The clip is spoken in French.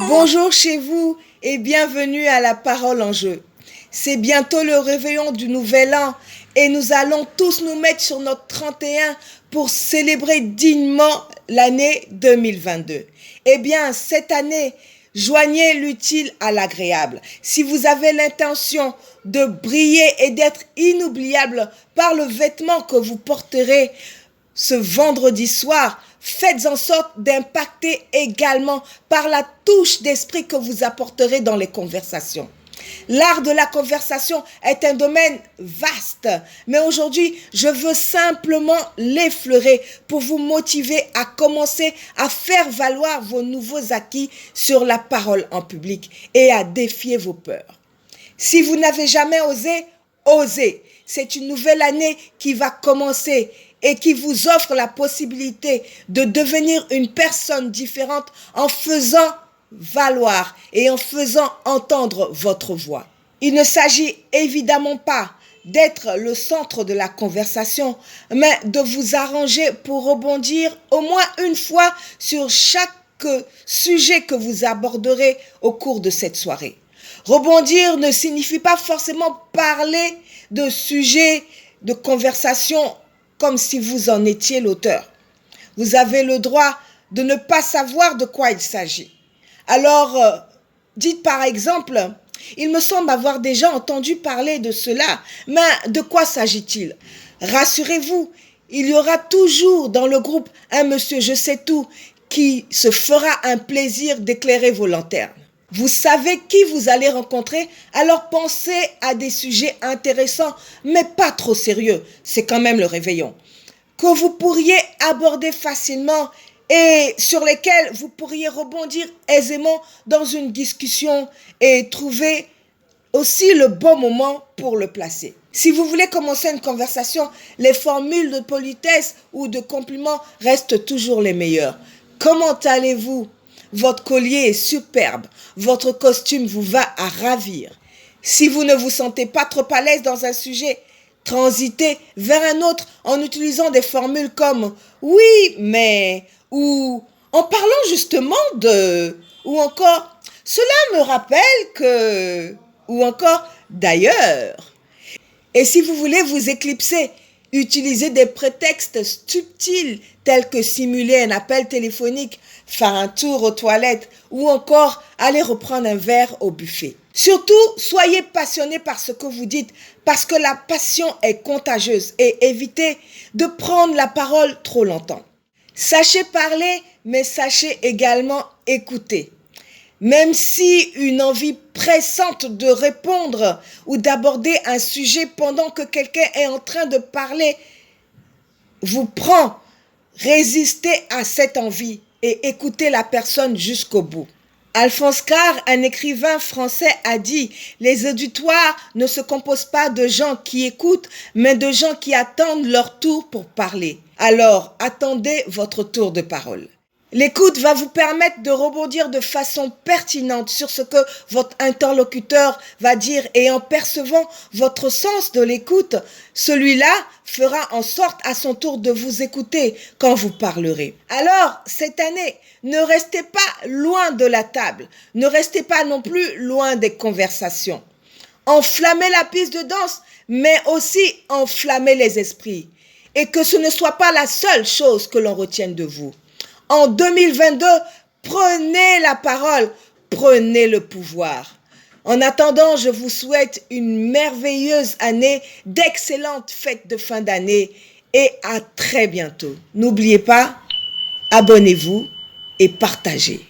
Bonjour chez vous et bienvenue à la Parole en jeu. C'est bientôt le réveillon du nouvel an et nous allons tous nous mettre sur notre 31 pour célébrer dignement l'année 2022. Eh bien, cette année, joignez l'utile à l'agréable. Si vous avez l'intention de briller et d'être inoubliable par le vêtement que vous porterez ce vendredi soir, faites en sorte d'impacter également par la touche d'esprit que vous apporterez dans les conversations. L'art de la conversation est un domaine vaste, mais aujourd'hui, je veux simplement l'effleurer pour vous motiver à commencer à faire valoir vos nouveaux acquis sur la parole en public et à défier vos peurs. Si vous n'avez jamais osé, osez. C'est une nouvelle année qui va commencer et qui vous offre la possibilité de devenir une personne différente en faisant valoir et en faisant entendre votre voix. Il ne s'agit évidemment pas d'être le centre de la conversation, mais de vous arranger pour rebondir au moins une fois sur chaque sujet que vous aborderez au cours de cette soirée. Rebondir ne signifie pas forcément parler de sujets de conversation comme si vous en étiez l'auteur. Vous avez le droit de ne pas savoir de quoi il s'agit. Alors, dites par exemple, il me semble avoir déjà entendu parler de cela, mais de quoi s'agit-il? Rassurez-vous, il y aura toujours dans le groupe un monsieur je sais tout qui se fera un plaisir d'éclairer vos lanternes. Vous savez qui vous allez rencontrer, alors pensez à des sujets intéressants, mais pas trop sérieux. C'est quand même le réveillon. Que vous pourriez aborder facilement et sur lesquels vous pourriez rebondir aisément dans une discussion et trouver aussi le bon moment pour le placer. Si vous voulez commencer une conversation, les formules de politesse ou de compliments restent toujours les meilleures. Comment allez-vous? Votre collier est superbe. Votre costume vous va à ravir. Si vous ne vous sentez pas trop à l'aise dans un sujet, transitez vers un autre en utilisant des formules comme « oui, mais » ou « en parlant justement de » ou encore « cela me rappelle que » ou encore « d'ailleurs ». Et si vous voulez vous éclipser, utilisez des prétextes subtils tels que simuler un appel téléphonique, faire un tour aux toilettes ou encore aller reprendre un verre au buffet. Surtout, soyez passionné par ce que vous dites parce que la passion est contagieuse et évitez de prendre la parole trop longtemps. Sachez parler, mais sachez également écouter. Même si une envie pressante de répondre ou d'aborder un sujet pendant que quelqu'un est en train de parler vous prend, résistez à cette envie et écoutez la personne jusqu'au bout. Alphonse Karr, un écrivain français, a dit « Les auditoires ne se composent pas de gens qui écoutent, mais de gens qui attendent leur tour pour parler. Alors, attendez votre tour de parole. » L'écoute va vous permettre de rebondir de façon pertinente sur ce que votre interlocuteur va dire et en percevant votre sens de l'écoute, celui-là fera en sorte à son tour de vous écouter quand vous parlerez. Alors, cette année, ne restez pas loin de la table, ne restez pas non plus loin des conversations. Enflammez la piste de danse, mais aussi enflammez les esprits. Et que ce ne soit pas la seule chose que l'on retienne de vous. En 2022, prenez la parole, prenez le pouvoir. En attendant, je vous souhaite une merveilleuse année, d'excellentes fêtes de fin d'année et à très bientôt. N'oubliez pas, abonnez-vous et partagez.